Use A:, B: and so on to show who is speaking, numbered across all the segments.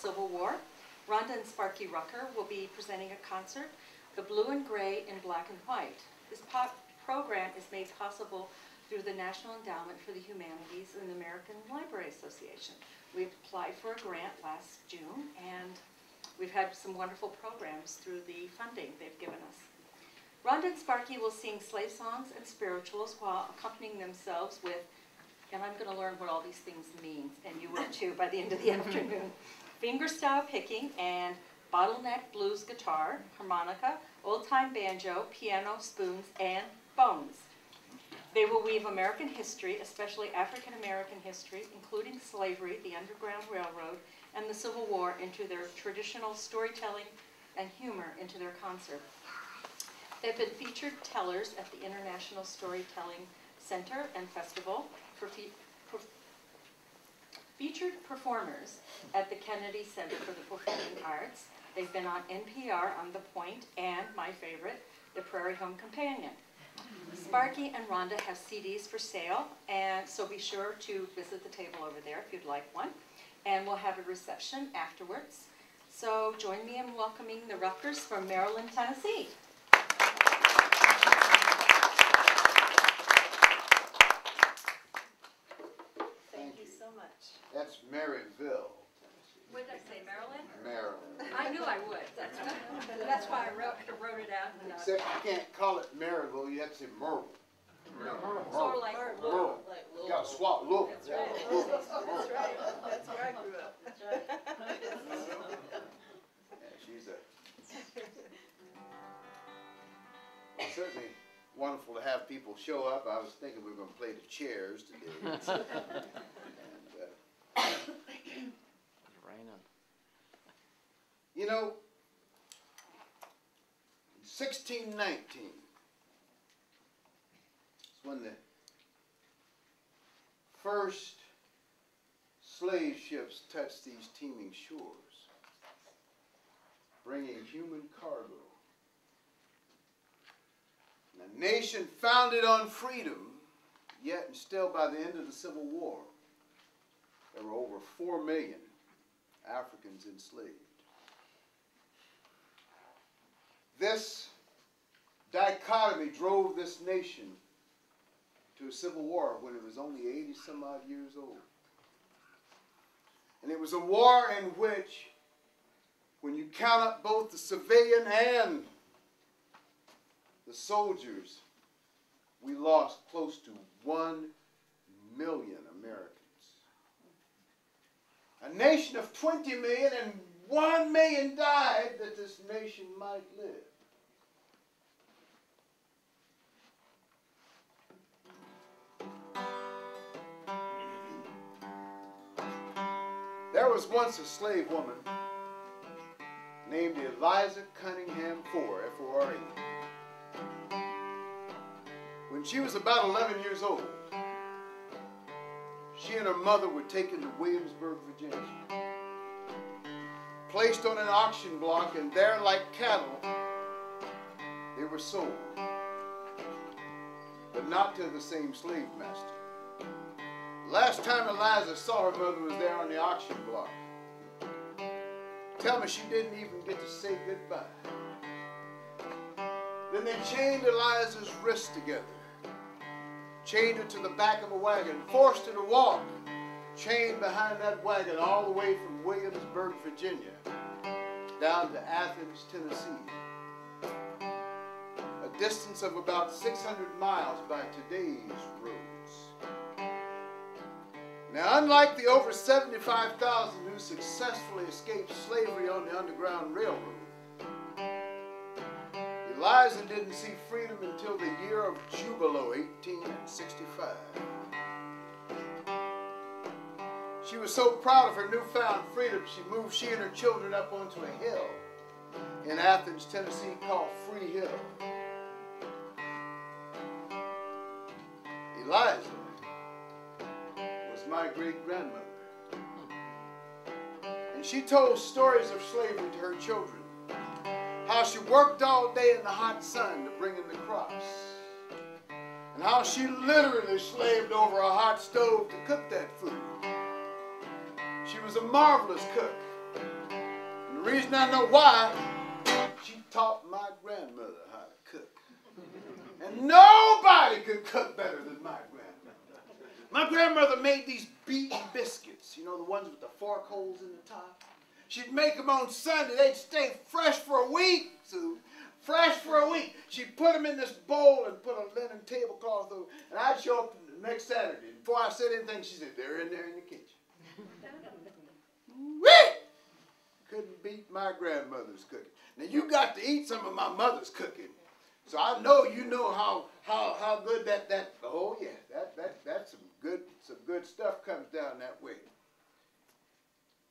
A: Civil War. Rhonda and Sparky will be presenting a concert, The Blue and Gray in Black and White. This program is made possible through the National Endowment for the Humanities and the American Library Association. We applied for a grant last June, and we've had some wonderful programs through the funding they've given us. Rhonda and Sparky will sing slave songs and spirituals while accompanying themselves with, and I'm going to learn what all these things mean, and you will too by the end of the afternoon, fingerstyle picking and bottleneck blues guitar, harmonica, old-time banjo, piano, spoons, and bones. They will weave American history, especially African-American history, including slavery, the Underground Railroad, and the Civil War, into their traditional storytelling and humor into their concert. They've been featured tellers at the International Storytelling Center and Festival, featured performers at the Kennedy Center for the Performing Arts. They've been on NPR, On the Point, and my favorite, The Prairie Home Companion. Sparky and Rhonda have CDs for sale, and so be sure to visit the table over there if you'd like one. And we'll have a reception afterwards. So join me in welcoming the Ruckers from Maryland, Tennessee. Thank you so much.
B: That's Maryville.
A: What did I say, Maryland?
B: Maryland.
A: I knew I would. That's right. That's why I wrote it out.
B: Except you can't call it Maryville, you have to say Merle.
A: Sort of like
B: Merle. You got to swap look.
A: That's right.
C: That's right. That's where I grew up. That's right.
B: Yeah, she's certainly wonderful to have people show up. I was thinking we were going to play the chairs today.
D: It's raining.
B: You know, in 1619, it's when the first slave ships touched these teeming shores, bringing human cargo. And a nation founded on freedom, yet and still by the end of the Civil War, there were over 4 million Africans enslaved. This dichotomy drove this nation to a civil war when it was only 80-some odd years old. And it was a war in which, when you count up both the civilian and the soldiers, we lost close to 1 million Americans. A nation of 20 million, and 1 million died that this nation might live. There was once a slave woman named Eliza Cunningham Fore, F-O-R-E. When she was about 11 years old, she and her mother were taken to Williamsburg, Virginia, placed on an auction block, and there, like cattle, they were sold, but not to the same slave master. Last time Eliza saw her mother was there on the auction block. Tell me she didn't even get to say goodbye. Then they chained Eliza's wrists together, chained her to the back of a wagon, forced her to walk, chained behind that wagon all the way from Williamsburg, Virginia, down to Athens, Tennessee. A distance of about 600 miles by today's roads. Now, unlike the over 75,000 who successfully escaped slavery on the Underground Railroad, Eliza didn't see freedom until the year of Jubilo, 1865. She was so proud of her newfound freedom, she and her children up onto a hill in Athens, Tennessee called Free Hill. Eliza was my great-grandmother. And she told stories of slavery to her children. How she worked all day in the hot sun to bring in the crops. And how she literally slaved over a hot stove to cook that food. She was a marvelous cook. The reason I know why, she taught my grandmother how to cook. And nobody could cook better than my grandmother. My grandmother made these beaten biscuits, you know, the ones with the fork holes in the top. She'd make them on Sunday. They'd stay fresh for a week, Sue. Fresh for a week. She'd put them in this bowl and put a linen tablecloth over, and I'd show up the next Saturday. And before I said anything, she said, they're in there in the kitchen. Whee! Couldn't beat my grandmother's cooking. Now, you got to eat some of my mother's cooking. So I know you know how good that oh yeah, that's some good stuff comes down that way.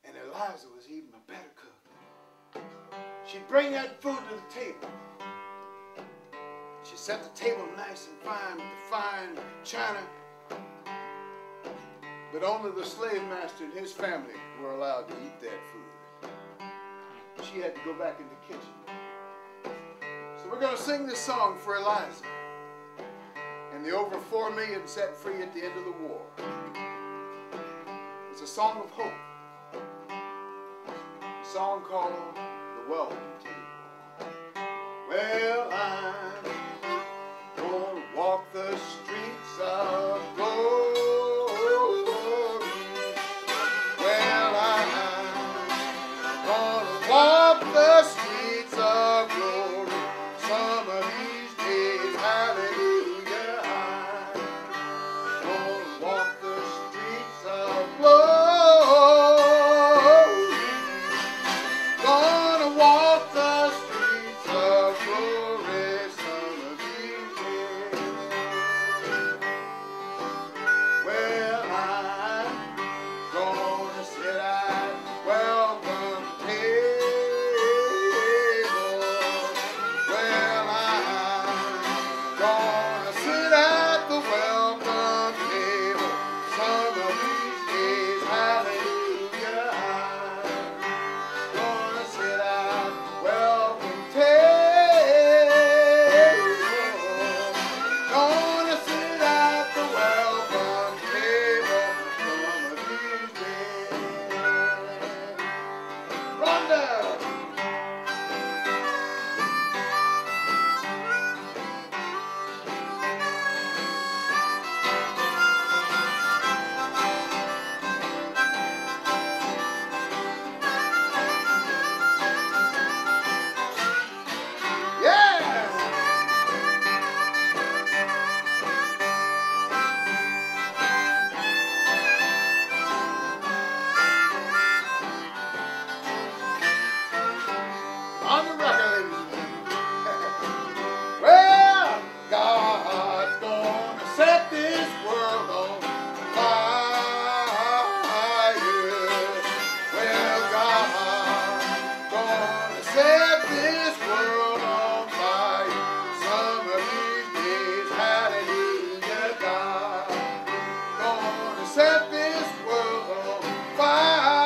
B: And Eliza was even a better cook. She'd bring that food to the table. She set the table nice and fine with the fine china. But only the slave master and his family were allowed to eat that food. She had to go back in the kitchen. So we're going to sing this song for Eliza and the over 4 million set free at the end of the war. It's a song of hope. A song called The Welcome Table. Well, I'm gonna walk the streets of glory. Well, I'm gonna walk the streets of glory. Some of these days, hallelujah, I'm gonna walk the streets of glory. Gonna walk the streets of glory some of these days. Well, I'm gonna sit at welcome table. Well, I'm gonna sit at the welcome table some of these days. Hallelujah. I'm gonna sit at the welcome table. Gonna sit at the welcome table some of these days. Rhonda! Yeah! On the record, ladies and gentlemen. Well, God's gonna set this world on fire. Well, God's gonna set this world on fire. Some of these days, hallelujah, God gonna set this world on fire.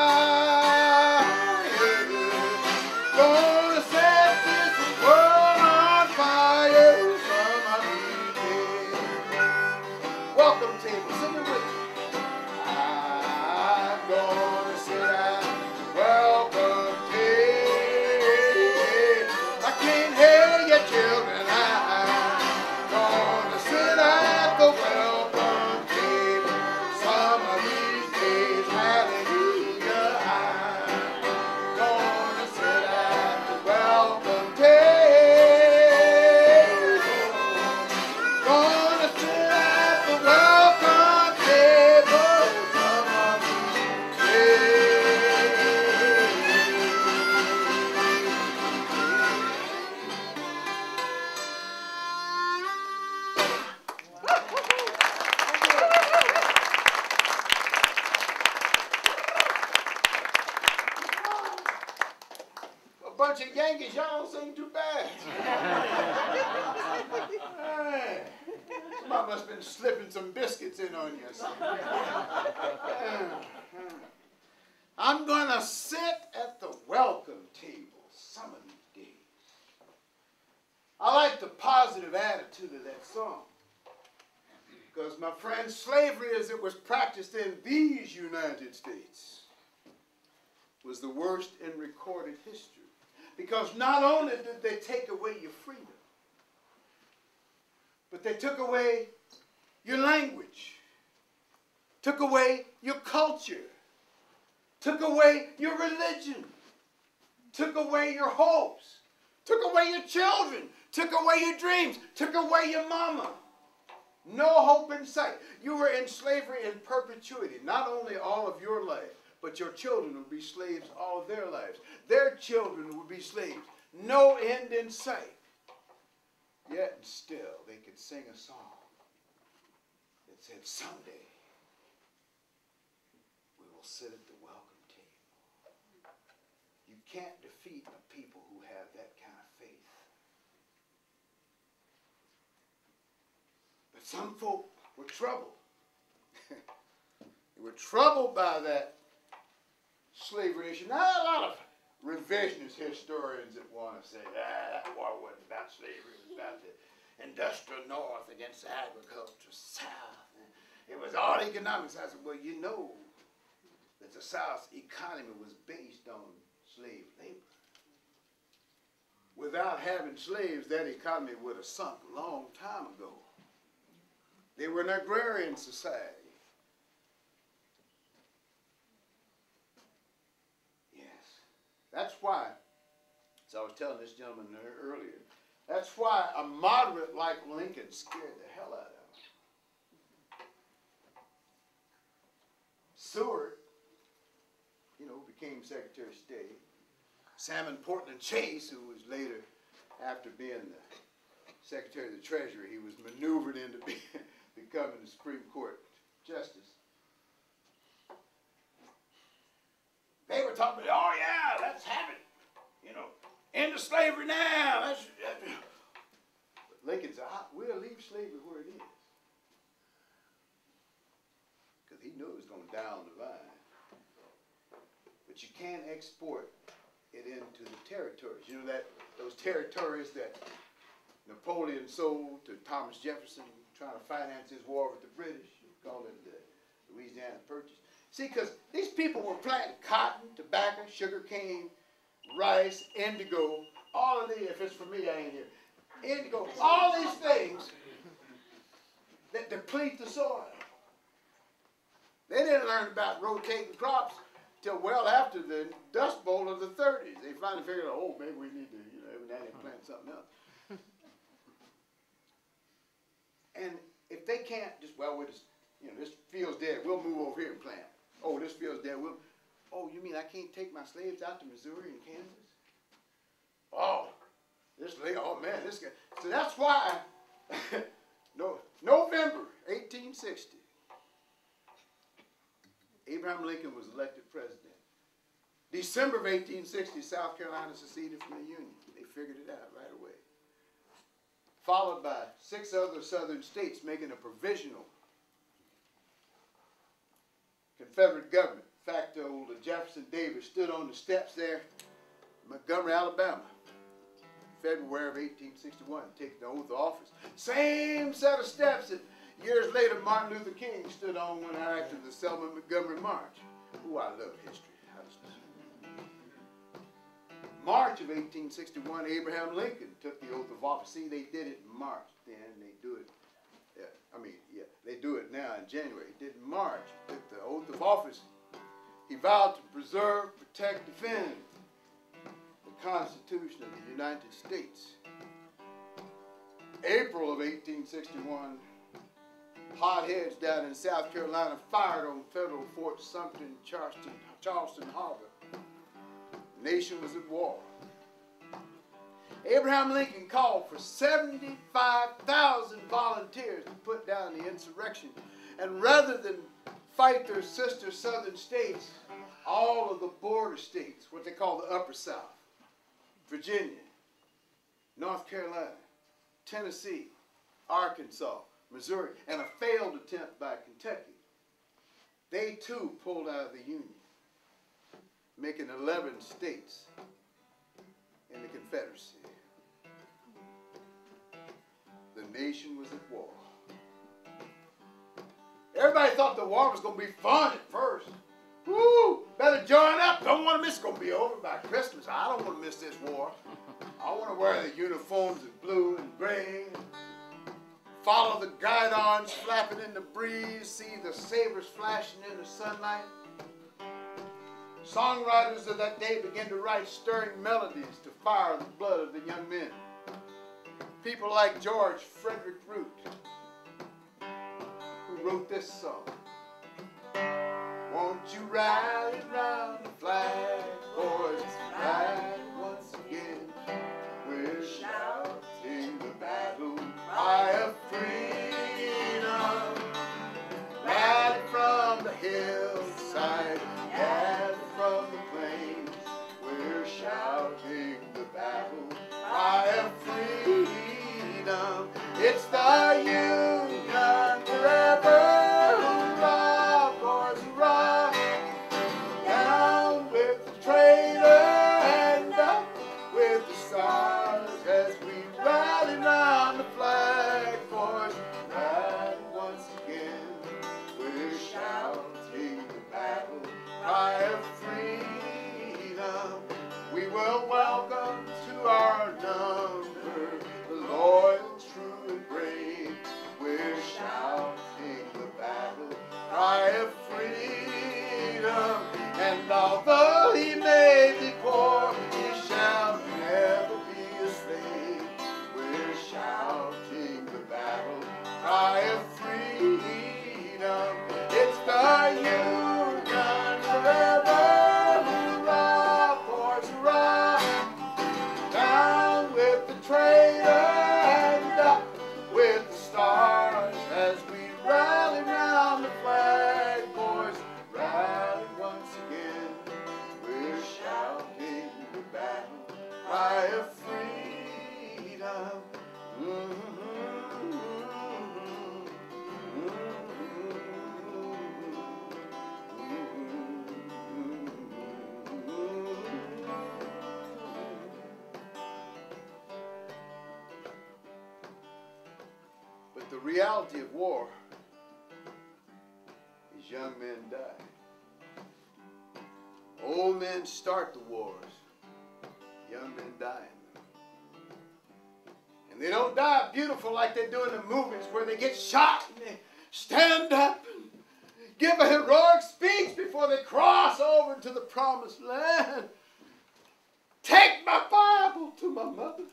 B: Gonna set this world on fire some of these days. Welcome table, sing it with me. I'm gonna sit at the welcome table. I can't hear you, children. I'm gonna sit at the welcome table some of these days. Hallelujah. I'm gonna sit at the welcome table. Gonna sit at the welcome table some of these days. A bunch of Yankees, y'all don't sing too bad. Hey, somebody must have been slipping some biscuits in on you. I'm gonna sit at the welcome table some of these days. I like the positive attitude of that song. Because, my friends, slavery as it was practiced in these United States was the worst in recorded history. Because not only did they take away your freedom, but they took away your language, took away your culture, took away your religion, took away your hopes, took away your children, took away your dreams, took away your mama. No hope in sight. You were in slavery in perpetuity. Not only all of your life, but your children would be slaves all of their lives. Their children would be slaves. No end in sight. Yet and still they could sing a song that said, someday we will sit at the welcome table. You can't defeat a people who have that kind of faith. But some folk were troubled. They were troubled by that slavery issue. Now, a lot of revisionist historians that want to say, that war wasn't about slavery, it was about the industrial North against the agricultural South. It was all economics. I said, well, you know that the South's economy was based on slave labor. Without having slaves, that economy would have sunk a long time ago. They were an agrarian society. That's why, as I was telling this gentleman earlier, that's why a moderate like Lincoln scared the hell out of him. Seward, became Secretary of State. Salmon Portland Chase, who was later, after being the Secretary of the Treasury, he was maneuvered into becoming the Supreme Court Justice. They were talking about, oh yeah, let's have it. End of slavery now. But Lincoln said, we'll leave slavery where it is. Because he knew it was going down the line. But you can't export it into the territories. You know those territories that Napoleon sold to Thomas Jefferson trying to finance his war with the British. You call it the Louisiana Purchase. See, because these people were planting cotton, tobacco, sugar cane, rice, indigo, all of these, if it's for me, I ain't here. Indigo, all these things that deplete the soil. They didn't learn about rotating crops till well after the Dust Bowl of the 30s. They finally figured out, oh, maybe we need to, every now and then plant something else. And if they can't just, we'll just, this field's dead, we'll move over here and plant. Oh, this field's dead, oh, you mean I can't take my slaves out to Missouri and Kansas? Oh, this guy. So that's why, November 1860, Abraham Lincoln was elected president. December of 1860, South Carolina seceded from the Union. They figured it out right away. Followed by 6 other southern states making a provisional Confederate government. In fact, old Jefferson Davis stood on the steps there in Montgomery, Alabama, February of 1861, taking the oath of office. Same set of steps that years later Martin Luther King stood on when after the Selma Montgomery March. Ooh, I love history. March of 1861, Abraham Lincoln took the oath of office. See, they did it in March then. They do it. They do it now in January. He did in March. He took the oath of office. He vowed to preserve, protect, defend the Constitution of the United States. April of 1861, hotheads down in South Carolina fired on federal Fort Sumter in Charleston Harbor. The nation was at war. Abraham Lincoln called for 75,000 volunteers to put down the insurrection. And rather than fight their sister southern states, all of the border states, what they call the Upper South, Virginia, North Carolina, Tennessee, Arkansas, Missouri, and a failed attempt by Kentucky, they too pulled out of the Union, making 11 states in the Confederacy. The nation was at war. Everybody thought the war was going to be fun at first. Woo! Better better join up. Don't want to miss. It's going to be over by Christmas. I don't want to miss this war. I want to wear the uniforms in blue and gray. Follow the guidons flapping in the breeze. See the sabers flashing in the sunlight. Songwriters of that day began to write stirring melodies to fire the blood of the young men. People like George Frederick Root, who wrote this song. Won't you rally round the flag, boys, ride once again. We're shouting the battle cry of freedom. Rally from the hillside, gather from the plains. We're shouting the battle cry of freedom. It's the Union forever. Hurrah, boys, hurrah. Down with the traitor and up with the stars as we rally round the flag, boys. Rally once again. We're shouting the battle cry of freedom. We will welcome to our number the loyal, true, and brave. We're shouting the battle cry of freedom. And although he may be poor, he shall never be a slave. We're shouting the battle cry of freedom. It's the Union forever. Hurrah, boys, hurrah. Down with the traitor and up with the stars as we rally round the flag, boys. Rally once again. We're shouting the battle cry of freedom. But the reality of war is young men die. Old men start the wars. Young men die in them. And they don't die beautiful like they do in the movies where they get shot and they stand up and give a heroic speech before they cross over to the promised land. Take my Bible to my mother.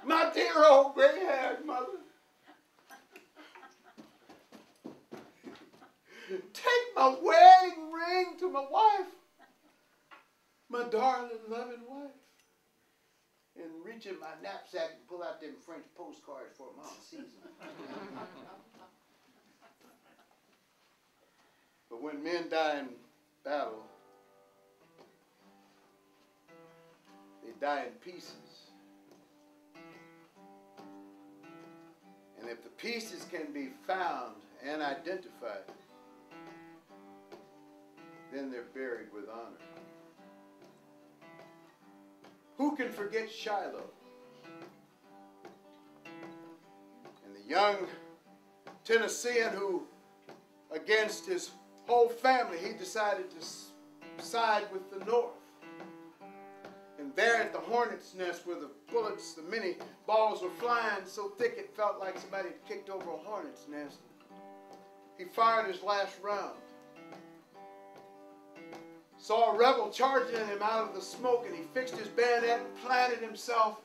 B: My dear old gray-haired mother. Take my wedding ring to my wife, my darling, loving wife. And reach in my knapsack and pull out them French postcards for Mama Season. But when men die in battle, they die in pieces. And if the pieces can be found and identified, then they're buried with honor. Who can forget Shiloh? And the young Tennessean who, against his whole family, he decided to side with the North. And there at the hornet's nest where the bullets, the many balls were flying so thick it felt like somebody had kicked over a hornet's nest, he fired his last round. Saw a rebel charging at him out of the smoke, and he fixed his bayonet and planted himself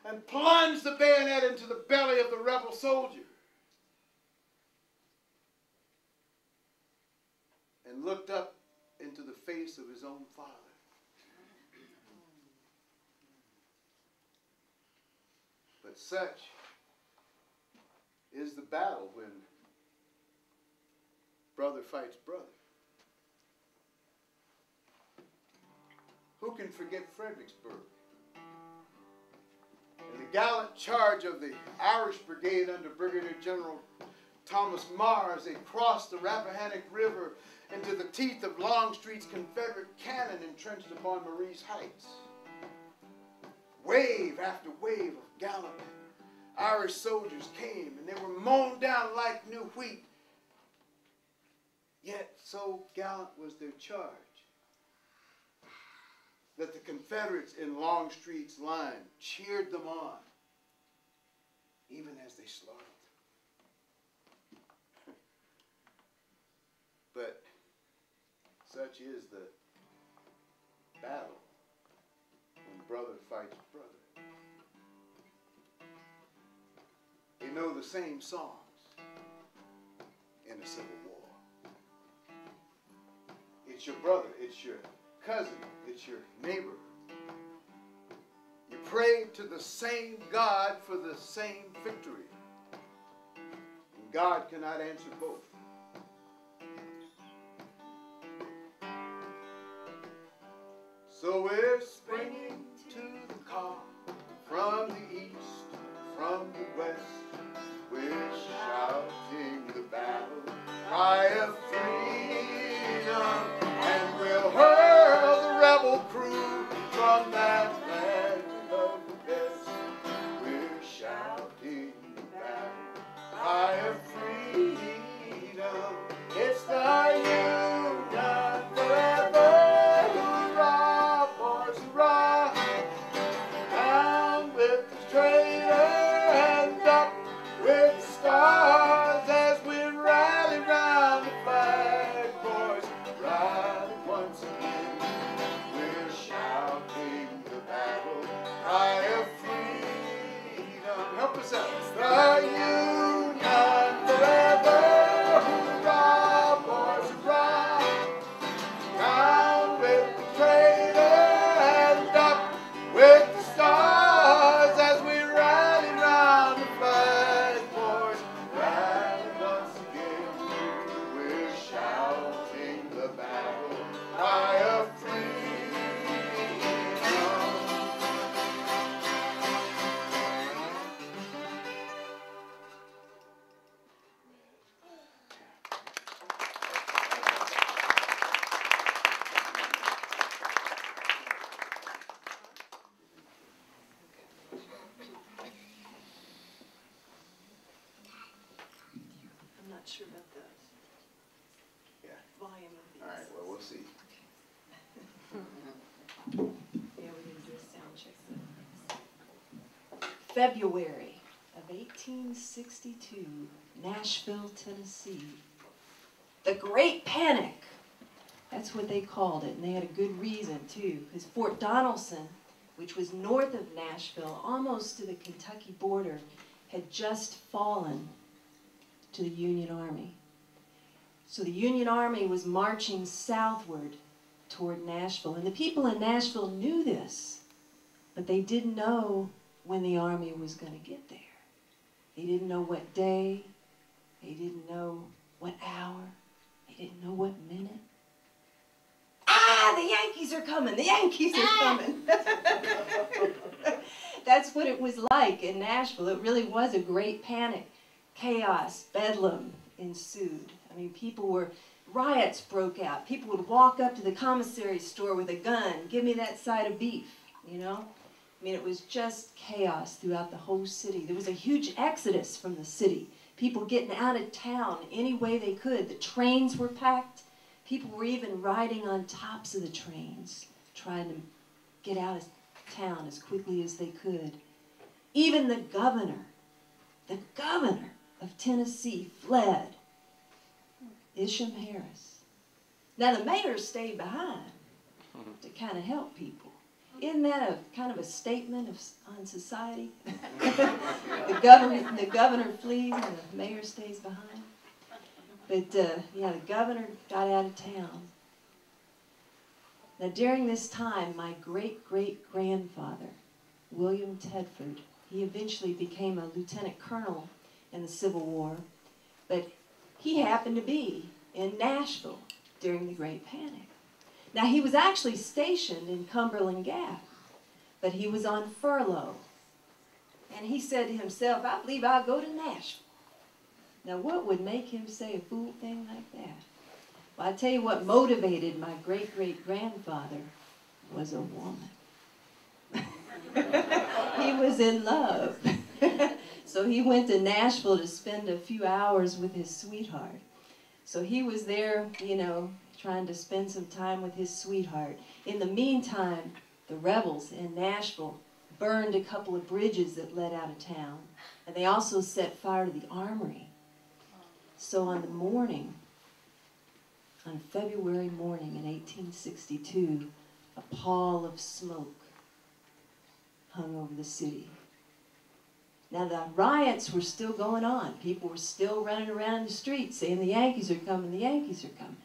B: and plunged the bayonet into the belly of the rebel soldier. And looked up into the face of his own father. But such is the battle when brother fights brother. Who can forget Fredericksburg? And the gallant charge of the Irish Brigade under Brigadier General Thomas Marr as they crossed the Rappahannock River into the teeth of Longstreet's Confederate cannon entrenched upon Marie's Heights. Wave after wave of gallant Irish soldiers came and they were mown down like new wheat. Yet so gallant was their charge that the Confederates in Longstreet's line cheered them on, even as they slaughtered them. But such is the battle when brother fights brother. They know the same songs in the Civil War. It's your brother, it's your cousin, it's your neighbor. You pray to the same God for the same victory. And God cannot answer both. So we're springing to the call from the east, from the west. We're shouting the battle cry of freedom, and we'll hurl the rebel crew from that land of the best. We're shouting the battle cry of freedom. It's the Union forever. Hurrah, boys, hurrah! Down with the traitor and up with the stars as we rally round the flag, boys. Rally once again. We're shouting the battle cry of freedom. Help us out. The Union forever. Hurrah, boys, hurrah! Down with the traitor and up with the stars as we rally round the flag, boys. Rally once again. We're shouting the battle cry of freedom.
C: I'm not sure about the
B: Yeah.
C: volume of these.
B: All right, well, we'll see.
C: Yeah, we didn't do a sound check. February of 1862, Nashville, Tennessee. The Great Panic. That's what they called it, and they had a good reason, too, because Fort Donelson, which was north of Nashville, almost to the Kentucky border, had just fallen to the Union Army. So the Union Army was marching southward toward Nashville, and the people in Nashville knew this, but they didn't know when the army was going to get there. They didn't know what day, they didn't know what hour, they didn't know what minute. Ah, the Yankees are coming, the Yankees are coming. That's what it was like in Nashville. It really was a great panic. Chaos, bedlam ensued. I mean, riots broke out. People would walk up to the commissary store with a gun, give me that side of beef, you know? I mean, it was just chaos throughout the whole city. There was a huge exodus from the city. People getting out of town any way they could. The trains were packed. People were even riding on tops of the trains, trying to get out of town as quickly as they could. Even the governor of Tennessee fled. Isham Harris. Now the mayor stayed behind to kind of help people. Isn't that a kind of a statement on society? The governor flees and the mayor stays behind. But yeah, the governor got out of town. Now during this time, my great-great-grandfather, William Tedford, he eventually became a lieutenant colonel in the Civil War, but he happened to be in Nashville during the Great Panic. Now he was actually stationed in Cumberland Gap, but he was on furlough. And he said to himself, I believe I'll go to Nashville. Now what would make him say a fool thing like that? Well, I tell you what motivated my great-great-grandfather was a woman. He was in love. So So he went to Nashville to spend a few hours with his sweetheart. So he was there, you know, trying to spend some time with his sweetheart. In the meantime, the rebels in Nashville burned a couple of bridges that led out of town. And they also set fire to the armory. So on the morning, on February morning in 1862, a pall of smoke hung over the city. Now the riots were still going on. People were still running around the streets saying the Yankees are coming, the Yankees are coming.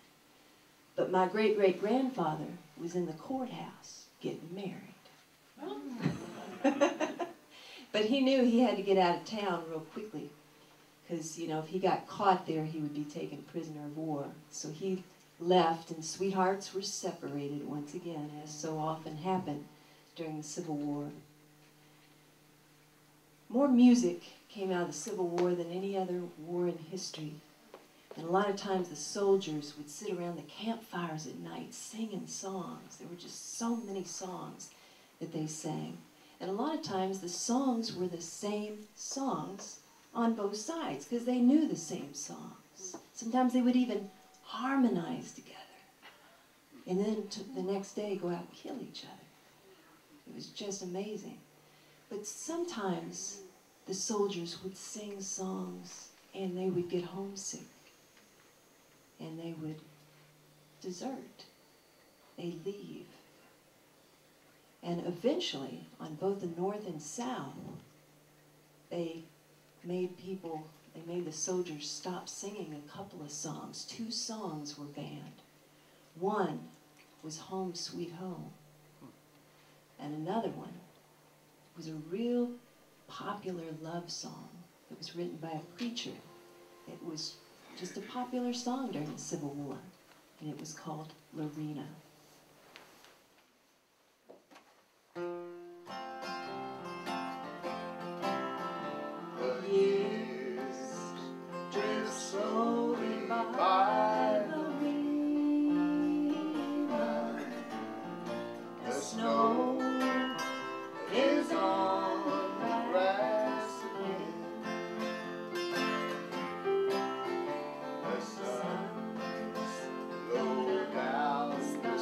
C: But my great-great-grandfather was in the courthouse getting married. But he knew he had to get out of town real quickly because, you know, if he got caught there, he would be taken prisoner of war. So he left, and sweethearts were separated once again, as so often happened during the Civil War. More music came out of the Civil War than any other war in history. And a lot of times the soldiers would sit around the campfires at night singing songs. There were just so many songs that they sang. And a lot of times the songs were the same songs on both sides because they knew the same songs. Sometimes they would even harmonize together. And then the next day go out and kill each other. It was just amazing. But sometimes the soldiers would sing songs and they would get homesick. And they would desert. They'd leave. And eventually, on both the North and South, they made the soldiers stop singing a couple of songs. 2 songs were banned. One was Home Sweet Home. And another one was a real popular love song that was written by a preacher. It was just a popular song during the Civil War, and it was called Lorena. The years drift slowly by, Lorena. The snow is on the grass again. The sun's low down the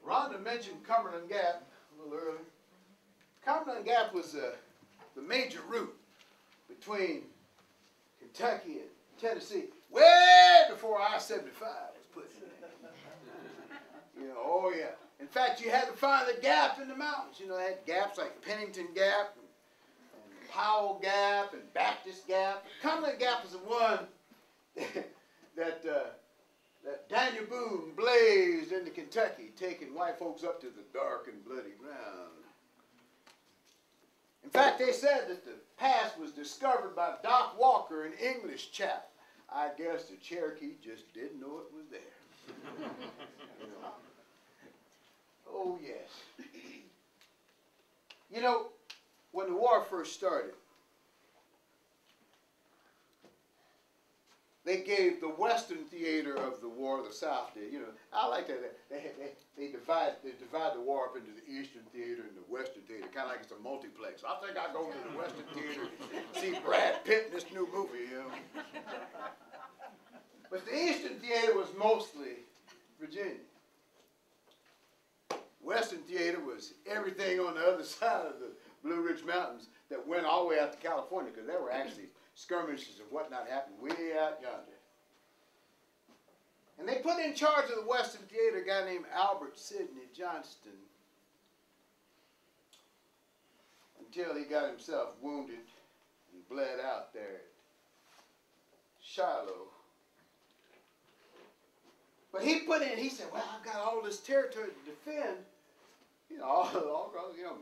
B: Rhonda mentioned Cumberland Gap a little earlier. Cumberland Gap was the major route between Kentucky and Tennessee, way before I-75 was put in there. You know, oh yeah. In fact, you had to find a gap in the mountains. You know, they had gaps like Pennington Gap and Powell Gap and Baptist Gap. Cumberland Gap is the one that Daniel Boone blazed into Kentucky, taking white folks up to the dark and bloody ground. In fact, they said that the pass was discovered by Doc Walker, an English chap. I guess the Cherokee just didn't know it was there. You know. Oh, yes. You know, when the war first started, they gave the Western theater of the war, the South did. You know, I like that. They divide the war up into the Eastern theater and the Western theater, kind of like it's a multiplex. I think I'll go to the Western theater and see Brad Pitt in this new movie, you know. But the Eastern theater was mostly Virginia. Western theater was everything on the other side of the Blue Ridge Mountains that went all the way out to California, because there were actually skirmishes of whatnot happened way out yonder. And they put in charge of the Western Theater a guy named Albert Sidney Johnston until he got himself wounded and bled out there at Shiloh. But he said, well, I've got all this territory to defend. You know, all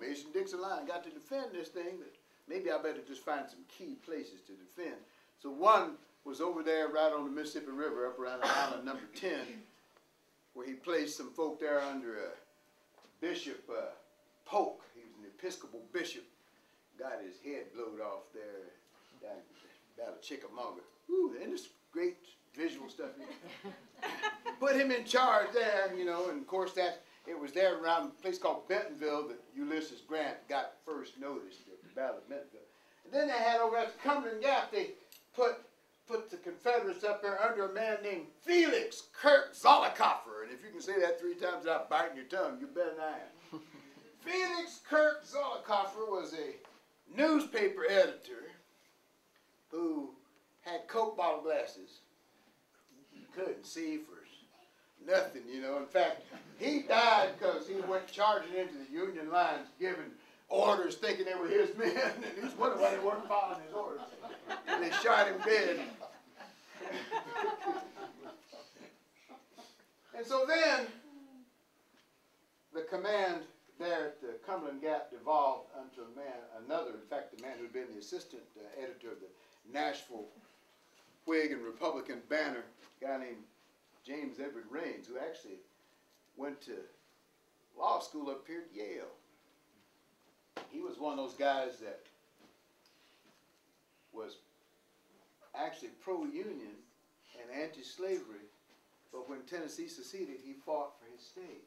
B: Mason-Dixon line got to defend this thing, but maybe I better just find some key places to defend. So one was over there right on the Mississippi River, up around island number 10, where he placed some folk there under Bishop Polk. He was an Episcopal bishop. Got his head blowed off there down about a Chickamauga. Ooh, isn't this great visual stuff? Put him in charge there, you know, and of course it was there around a place called Bentonville that Ulysses Grant got first noticed at the Battle of Bentonville. And then they had over at the Cumberland Gap, they put the Confederates up there under a man named Felix Kirk Zollicoffer. And if you can say that 3 times without biting your tongue, you better than I am. Felix Kirk Zollicoffer was a newspaper editor who had Coke bottle glasses. He couldn't see for nothing, you know. In fact, he died because he went charging into the Union lines, giving orders, thinking they were his men, and he was wondering why they weren't following his orders. And they shot him dead. And so then, the command there at the Cumberland Gap devolved unto another, in fact, the man who had been the assistant editor of the Nashville Whig and Republican Banner, a guy named James Edward Raines, who actually went to law school up here at Yale. He was one of those guys that was actually pro-union and anti-slavery, but when Tennessee seceded, he fought for his state.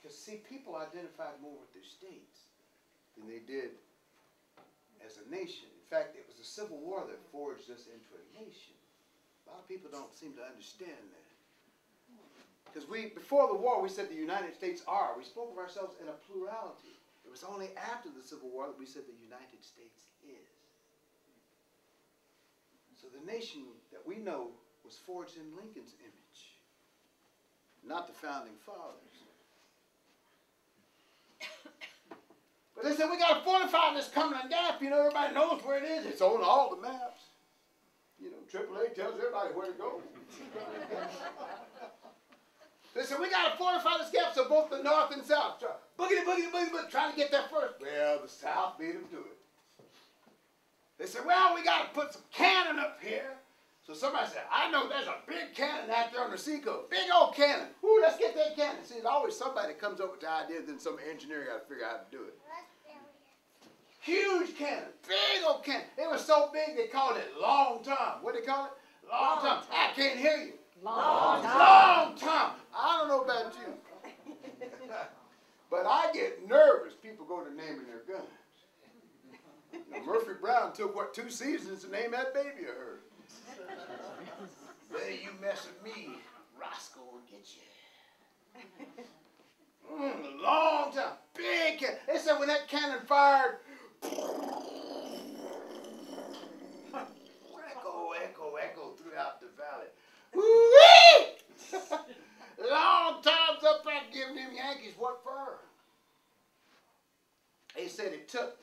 B: Because, see, people identified more with their states than they did as a nation. In fact, it was the Civil War that forged us into a nation. A lot of people don't seem to understand that. Because before the war, we said the United States are. We spoke of ourselves in a plurality. It was only after the Civil War that we said the United States is. So the nation that we know was forged in Lincoln's image, not the founding fathers. But they said, we got to fortify this Cumberland Gap. You know, everybody knows where it is. It's on all the maps. You know, AAA tells everybody where to go. They said, we got to fortify this gap so both the North and South. Boogity, boogity, boogity, boogity, trying to get there first. Well, the South beat them to it. They said, well, we got to put some cannon up here. So somebody said, I know there's a big cannon out there on the seacoast. Big old cannon. Ooh, let's get that cannon. See, there's always somebody that comes up with the idea, then some engineer got to figure out how to do it. Huge cannon. Big old cannon. It was so big they called it Long Tom. What do they call it? Long Tom. I can't hear you. Long Tom. Long Tom. I don't know about you. But I get nervous. People go to naming their guns. Now, Murphy Brown took, what, 2 seasons to name that baby of hers. Hey, you mess with me, Roscoe will get you. Long time, big cannon. They said when that cannon fired, echo, echo, echo throughout the valley. Woo-wee! Long Tom's up there giving them Yankees what for? They said it took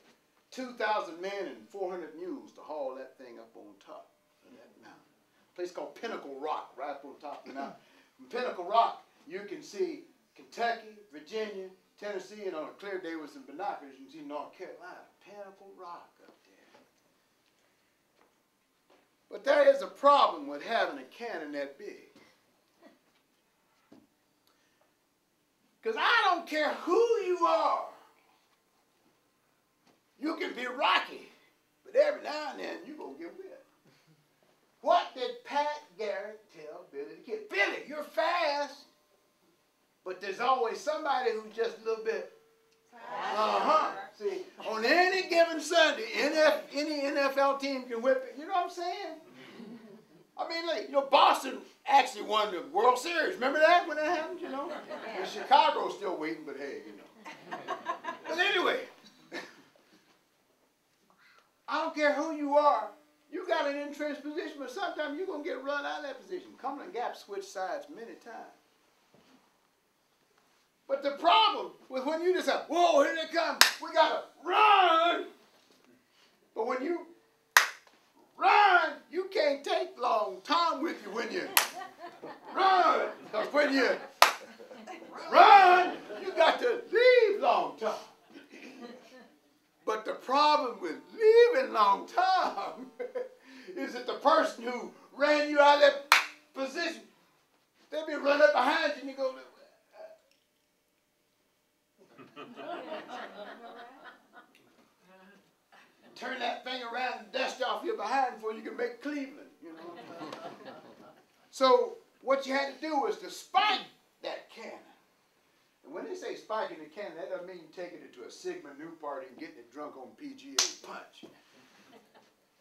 B: 2,000 men and 400 mules to haul that thing up on top of that mountain. A place called Pinnacle Rock, right up on top of the mountain. From Pinnacle Rock, you can see Kentucky, Virginia, Tennessee, and on a clear day with some binoculars, you can see North Carolina. Pinnacle Rock up there. But there is a problem with having a cannon that big. Because I don't care who you are. You can be rocky, but every now and then you're going to get wet. What did Pat Garrett tell Billy the Kid? Billy, you're fast, but there's always somebody who's just a little bit. See, on any given Sunday, any NFL team can whip it. You know what I'm saying? I mean, like, you know, Boston actually won the World Series. Remember that when that happened, you know? And Chicago's still waiting, but hey, you know. But anyway, I don't care who you are. You got an entrenched position, but sometimes you're going to get run out of that position. Cumberland Gap switched sides many times. But the problem with when you decide, whoa, here they come, we got to run. But when you run, you can't take Long Tom with you when you run. Because when you run, you got to leave Long Tom. But the problem with leaving Long Tom is that the person who ran you out of that position, they'll be running up behind you and you go, turn that thing around and dust off your behind before you can make Cleveland, you know. So what you had to do was to spike that cannon. And when they say spiking the cannon, that doesn't mean taking it to a Sigma Nu party and getting it drunk on PGA punch.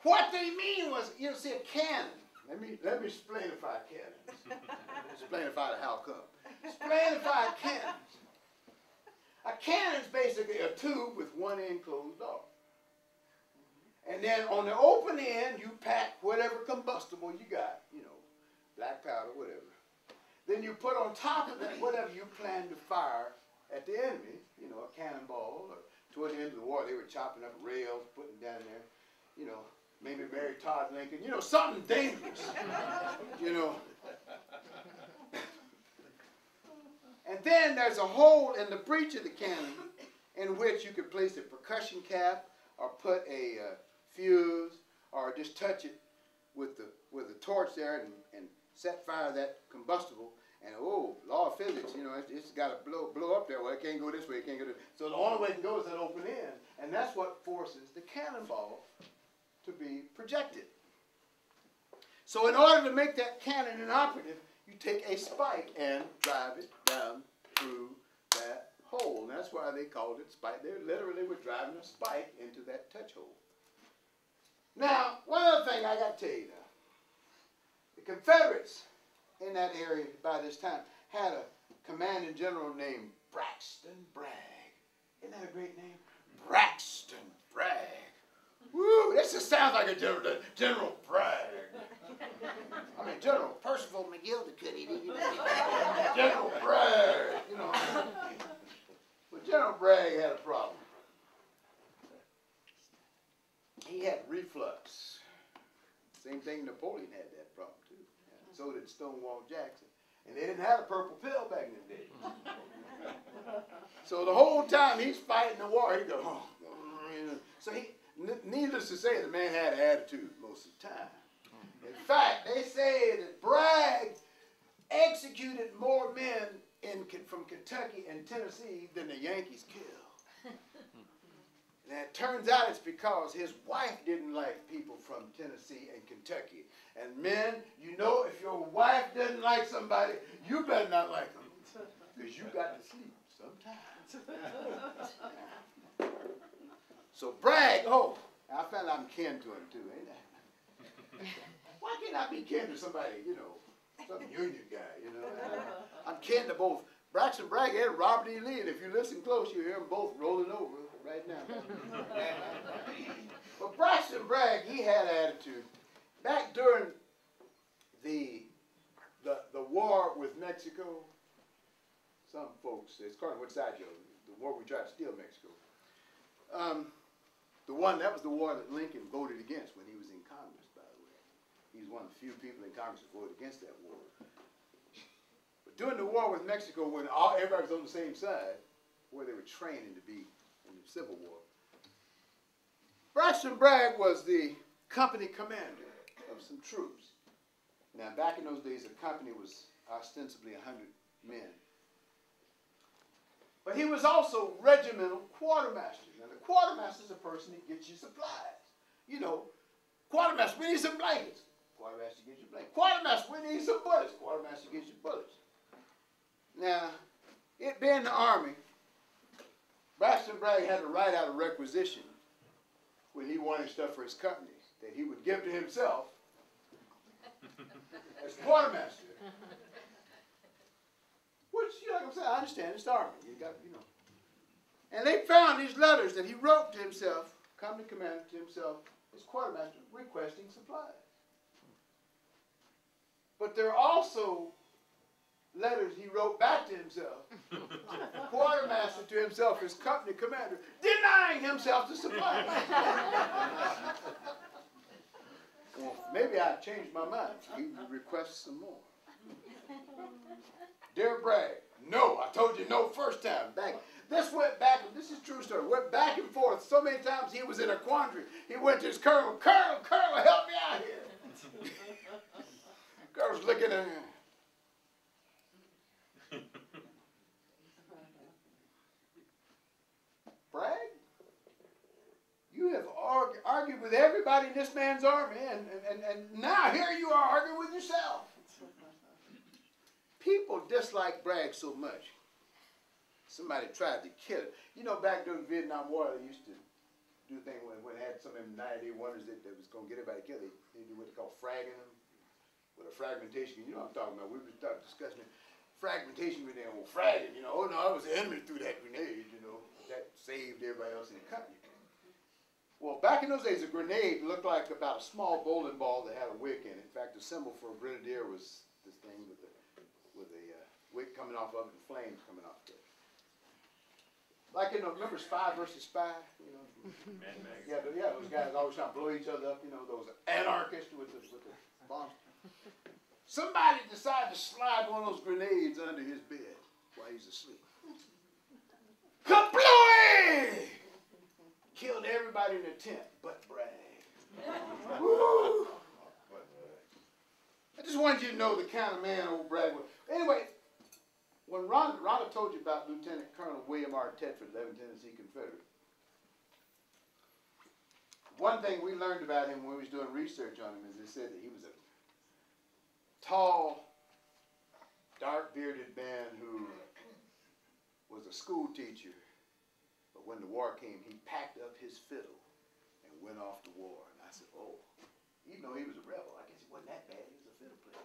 B: What they mean was, you know, see a cannon. Let me explainify cannons. Explainify the how come. Explainify cannons. A cannon is basically a tube with one end closed off. And then on the open end, you pack whatever combustible you got, you know, black powder, whatever. Then you put on top of that whatever you plan to fire at the enemy, you know, a cannonball, or toward the end of the war, they were chopping up rails, putting down there, you know, maybe Mary Todd Lincoln, you know, something dangerous, you know. And then there's a hole in the breech of the cannon in which you could place a percussion cap or put a fuse or just touch it with the torch there and set fire to that combustible. And oh, law of physics, you know, it's got to blow up there. Well, it can't go this way, it can't go this way. So the only way it can go is that open end. And that's what forces the cannonball to be projected. So in order to make that cannon inoperative, you take a spike and drive it down through that hole. And that's why they called it spike. They literally were driving a spike into that touch hole. Now, one other thing I got to tell you now. The Confederates in that area by this time had a commanding general named Braxton Bragg. Isn't that a great name? Braxton Bragg. Woo, this just sounds like a General Bragg. I mean, General Percival McGillicuddy, you know. General Bragg, you know. But General Bragg had a problem. He had reflux. Same thing, Napoleon had that problem too. And so did Stonewall Jackson. And they didn't have a purple pill back in the day. So the whole time he's fighting the war, he goes, oh. So needless to say, the man had an attitude most of the time. In fact, they say that Bragg executed more men from Kentucky and Tennessee than the Yankees killed. And it turns out it's because his wife didn't like people from Tennessee and Kentucky. And men, you know, if your wife doesn't like somebody, you better not like them. Because you got to sleep sometimes. So Bragg, oh, I found I'm kin to him too, ain't I? Why can't I be kin to somebody, you know, some Union guy, you know? I'm kin to both Braxton Bragg and Robert E. Lee, and if you listen close, you hear them both rolling over right now. But Braxton Bragg, he had attitude. Back during the war with Mexico, some folks, it's according to which side you know, the war we tried to steal Mexico. That was the war that Lincoln voted against when he was in Congress, by the way. He's one of the few people in Congress who voted against that war. But during the war with Mexico, when everybody was on the same side, where they were training to be in the Civil War, Braxton Bragg was the company commander of some troops. Now, back in those days, a company was ostensibly 100 men. But he was also regimental quartermaster. Now, the quartermaster is a person that gets you supplies. You know, quartermaster, we need some blankets. Quartermaster gets you blankets. Quartermaster, we need some bullets. Quartermaster gets you bullets. Now, it being the Army, Braxton Bragg had to write out a requisition when he wanted stuff for his company that he would give to himself as quartermaster. Which, you know, like I'm saying, I understand, it's the Army. You got, you know. And they found these letters that he wrote to himself, company commander to himself, as quartermaster, requesting supplies. But there are also letters he wrote back to himself, quartermaster to himself as company commander, denying himself the supplies. Well, maybe I changed my mind. He requests some more. Dear Bragg, no, I told you no first time. This went back, this is a true story, went back and forth so many times he was in a quandary. He went to his colonel, Colonel, help me out here. Colonel's looking at him. Bragg, you have argued with everybody in this man's army, and now here you are arguing with yourself. People dislike Bragg so much. Somebody tried to kill him. You know, back during the Vietnam War, they used to do things when they had some of them 90-day wonders that was going to get everybody killed. They do what they call fragging them with a fragmentation. You know what I'm talking about. We were discussing it. Fragmentation with them, well, fragging, you know. Oh, no, I was the enemy through that grenade, you know. That saved everybody else in the company. Well, back in those days, a grenade looked like about a small bowling ball that had a wick in it. In fact, the symbol for a grenadier was this thing with a wick coming off of it and flames coming off of it. Like in, remember Spy versus Spy? You know, yeah, those guys always trying to blow each other up. You know, those anarchists with the bombs. Somebody decided to slide one of those grenades under his bed while he's asleep. Kaploy! Killed everybody in the tent but Bragg. Woo! just wanted you to know the kind of man old Bragg was. Anyway, when Rhonda told you about Lieutenant Colonel William R. Tedford, 11th Tennessee Confederate, one thing we learned about him when we was doing research on him is they said that he was a tall, dark-bearded man who was a school teacher, but when the war came, he packed up his fiddle and went off to war. And I said, oh, even though he was a rebel, I guess he wasn't that bad. He was a fiddle player.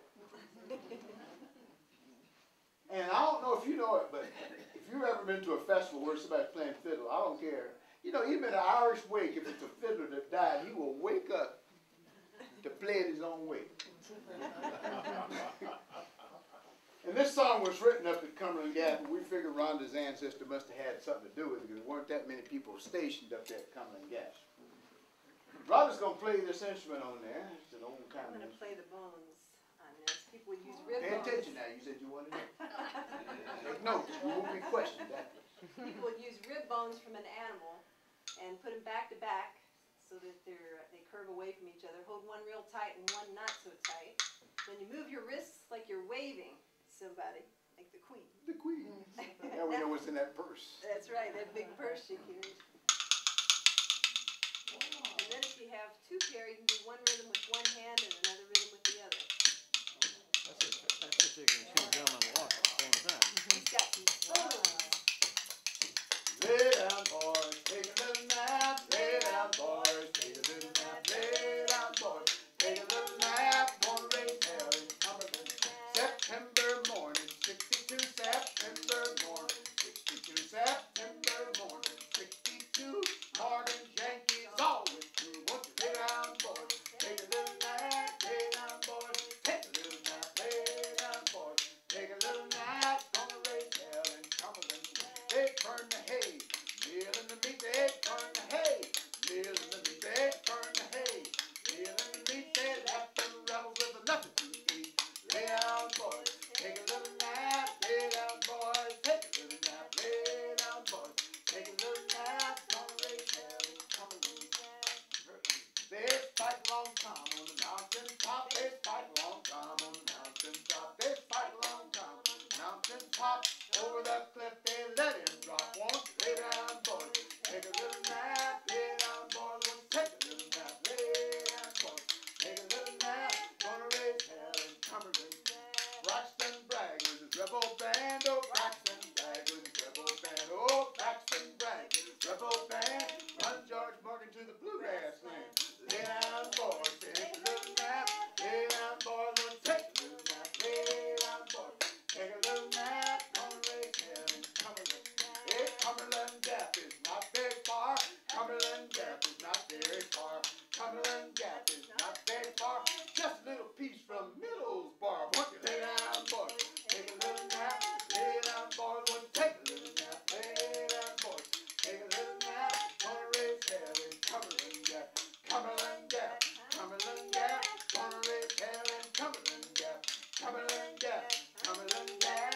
B: And I don't know if you know it, but if you've ever been to a festival where somebody's playing fiddle, I don't care. You know, even in an Irish wake, if it's a fiddler that died, he will wake up to play it his own way. And this song was written up at Cumberland Gap, and we figured Rhonda's ancestor must have had something to do with it because there weren't that many people stationed up there at Cumberland Gap. Rhonda's going to play this instrument on there. It's an old kind of
D: I'm going to
B: instrument.
D: play the bones on this. People would use rib
B: Pay
D: bones.
B: attention now. You said you wanted it? Take notes. We won't be questioned after.
D: People would use rib bones from an animal and put them back to back so that they curve away from each other. Hold one real tight and one not so tight. Then you move your wrists like you're waving somebody, like the queen.
B: The queen. Now we know what's in that purse.
D: That's right, that big purse she carries. And then if you have two pair, you can do one rhythm with one hand and another rhythm with the other.
E: That's if you can chew gum and walk at the same time.
D: He's got some spoons.
B: Lay down, boys, take a little nap. Lay down, boys, take a little nap. Lay down, boys, take a little nap. Gonna raise hell in Cumberland. September morning, 62 September morning, 62 September morning, 62 morning, Yankees always true. Won't you lay down, boys, take a little nap. Lay down, boys, take a little nap. Lay down, boys, take a little nap. Gonna raise hell in Cumberland. They burn the hay, meal in the meat, they burn the hay, meal in the meat, they burn the hay, meal in the meat, they left the rebels with nothing to eat. Lay down, boys, take a little nap. Lay down, boys, take a little nap. Lay down, boys, take a little nap. Gonna raise hell in Cumberland. They fight a long time on the mountain top. They fight a long time on the mountain top. They fight a long time on the mountain top. Over the cliff they let him drop. Won't you lay down, boys? Take a little nap. Lay down, boys. Won't you take a little nap? Lay down, boys. Take a little nap. Gonna raise hell in Cumberland. Braxton Bragg with his rebel band. Oh, Braxton Bragg with his rebel band. Oh, Braxton Bragg, rebel band. Run George Morgan to the bluegrass land. Lay down, boys. Take a little nap. Lay down, boys. Won't you take a little nap? Lay down, boys. Take a little nap. Gonna raise hell in Cumberland. Hey, Cumberland Gap is not very far. Cumberland Gap is not very far. Cumberland Gap is not very far. Just a little piece from Middlesboro. Won't you lay down, boys? Take a little nap. Lay down, boys. Won't you take a little nap? Lay down, boys. Take a little nap. Gonna raise hell in Cumberland Gap. Cumberland Gap. Cumberland Gap. Gonna raise hell in Cumberland Gap. Cumberland Gap. Cumberland Gap.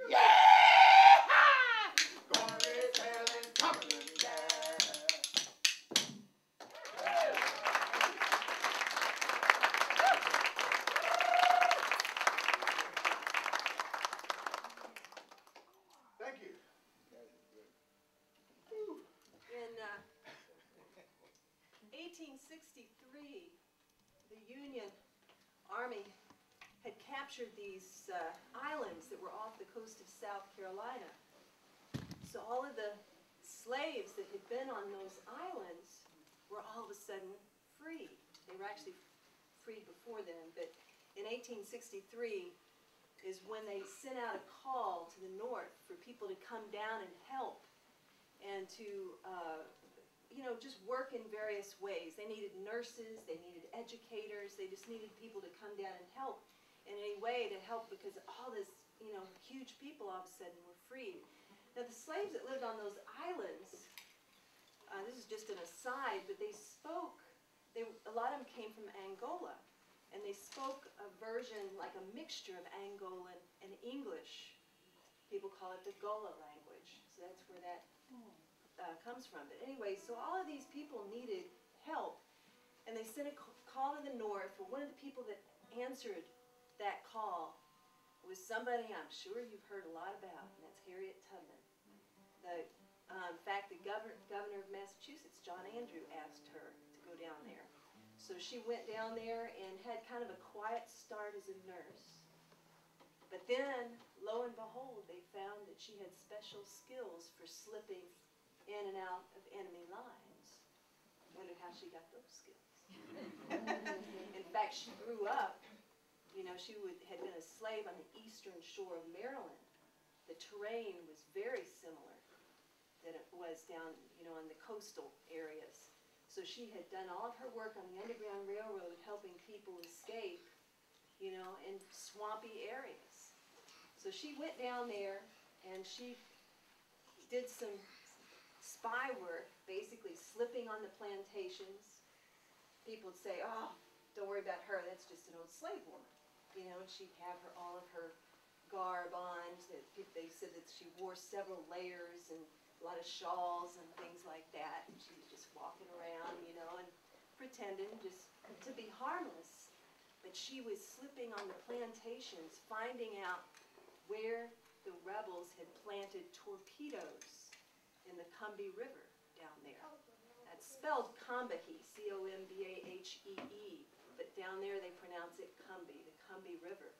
B: Yeah! Gonna raise hell in Cumberland Gap. Thank you.
D: In 1863, the Union Army had captured these islands that were off the coast of South Carolina. So all of the slaves that had been on those islands were all of a sudden free. They were actually freed before then, but in 1863 is when they sent out a call to the north for people to come down and help and to just work in various ways. They needed nurses, they needed educators, they just needed people to come down and help in any way to help because all this, huge people all of a sudden were freed. Now the slaves that lived on those islands, this is just an aside, but they spoke, a lot of them came from Angola, and they spoke a version, like a mixture of Angolan and English. People call it the Gola language, so that's where that comes from. But anyway, so all of these people needed help, And they sent a call to the north. Well, one of the people that answered that call was somebody I'm sure you've heard a lot about, and that's Harriet Tubman. In fact, the governor of Massachusetts, John Andrew, asked her to go down there. So she went down there and had kind of a quiet start as a nurse. But then, lo and behold, they found that she had special skills for slipping in and out of enemy lines. Wondered how she got those skills. In fact, she grew up, you know, she had been a slave on the eastern shore of Maryland. The terrain was very similar than it was down, you know, in the coastal areas. So she had done all of her work on the Underground Railroad helping people escape, you know, in swampy areas. So she went down there and she did some spy work, basically slipping on the plantations. People would say, oh, don't worry about her, that's just an old slave woman. You know, and she'd have all of her garb on. They said that she wore several layers and a lot of shawls and things like that. And she was just walking around, you know, and pretending just to be harmless. But she was slipping on the plantations, finding out where the rebels had planted torpedoes in the Combahee River down there. That's spelled Combahee, C-O-M-B-A-H-E-E, but down there they pronounce it Combahee, the Combahee River.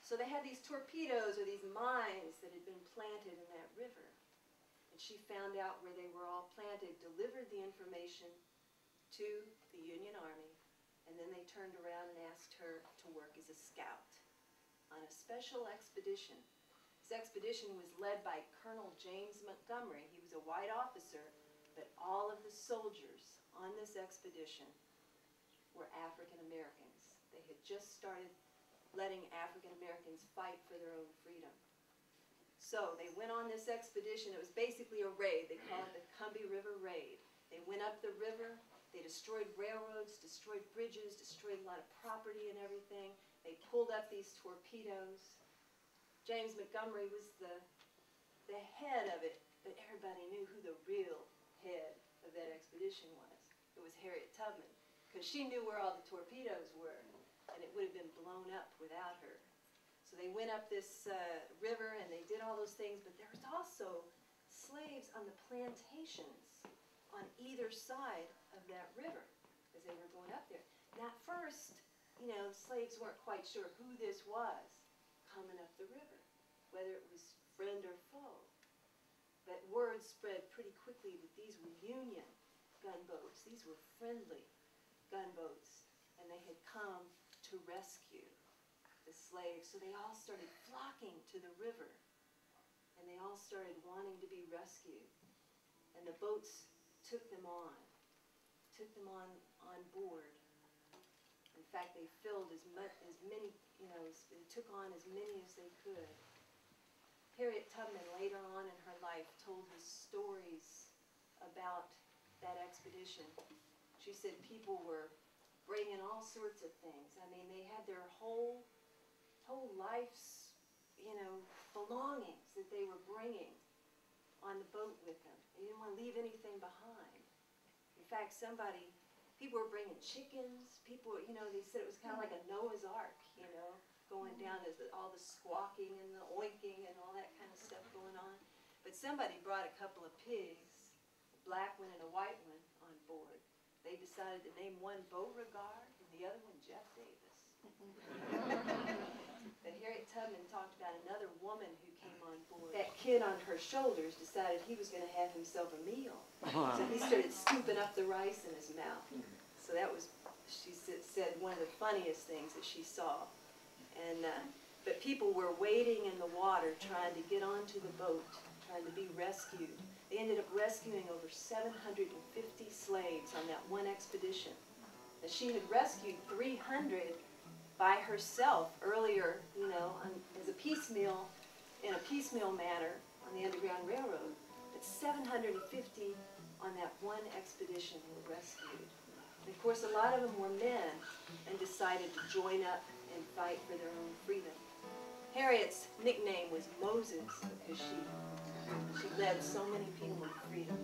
D: So they had these torpedoes or these mines that had been planted in that river. And she found out where they were all planted, delivered the information to the Union Army, and then they turned around and asked her to work as a scout on a special expedition. This expedition was led by Colonel James Montgomery. He was a white officer, but all of the soldiers on this expedition were African Americans. They had just started letting African Americans fight for their own freedom. So they went on this expedition. It was basically a raid. They called it the Combahee River Raid. They went up the river. They destroyed railroads, destroyed bridges, destroyed a lot of property and everything. They pulled up these torpedoes. James Montgomery was the head of it, but everybody knew who the real head of that expedition was. It was Harriet Tubman, because she knew where all the torpedoes were, and it would have been blown up without her. So they went up this river and they did all those things, but there was also slaves on the plantations on either side of that river as they were going up there. And at first, you know, slaves weren't quite sure who this was coming up the river, whether it was friend or foe. But word spread pretty quickly that these were Union gunboats. These were friendly gunboats, and they had come to rescue the slaves. So they all started flocking to the river, and they all started wanting to be rescued. And the boats took them on board. In fact, they filled as many, you know, they took on as many as they could. Harriet Tubman later on in her life told us stories about that expedition. She said people were bringing all sorts of things. I mean, they had their whole life's, you know, belongings that they were bringing on the boat with them. They didn't want to leave anything behind. In fact, people were bringing chickens. People, you know, they said it was kind of like a Noah's Ark, you know, going down as all the squawking and the oinking and all that kind of stuff going on. But somebody brought a couple of pigs, a black one and a white one, on board. They decided to name one Beauregard and the other one Jeff Davis. But Harriet Tubman talked about another woman who came on board. That kid on her shoulders decided he was going to have himself a meal. So he started scooping up the rice in his mouth. So that was, she said, one of the funniest things that she saw. And but people were wading in the water trying to get onto the boat, trying to be rescued. They ended up rescuing over 750 slaves on that one expedition. And she had rescued 300 by herself earlier, you know, as a piecemeal, in a piecemeal manner on the Underground Railroad. But 750 on that one expedition were rescued. And of course, a lot of them were men and decided to join up and fight for their own freedom. Harriet's nickname was Moses because she led so many people to freedom.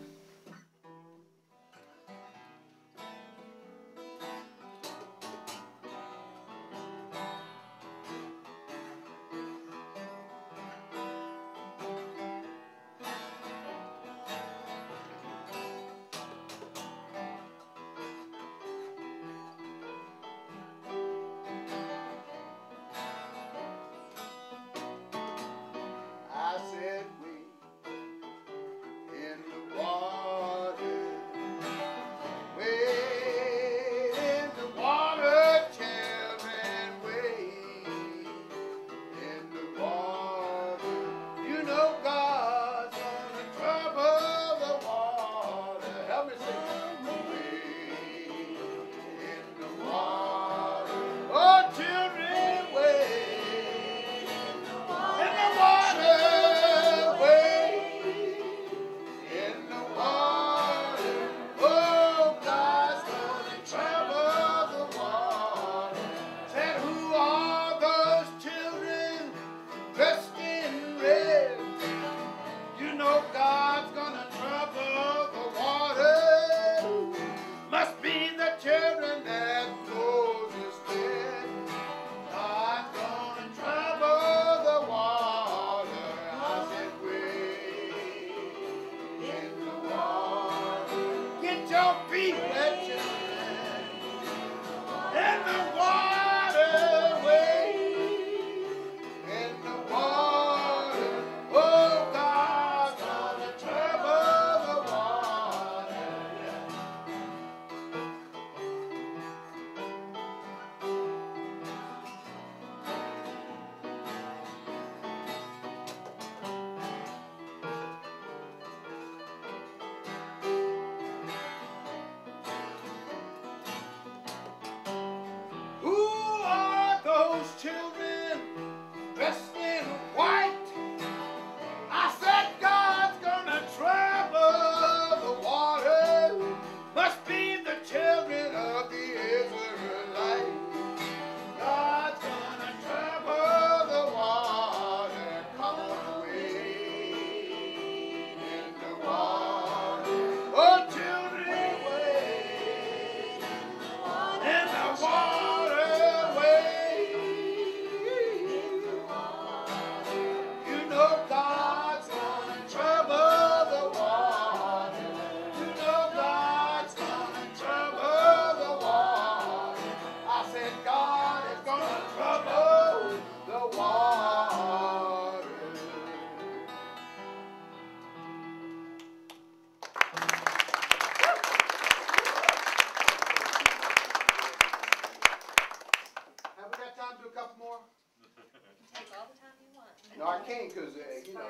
B: No, I can't because, you know,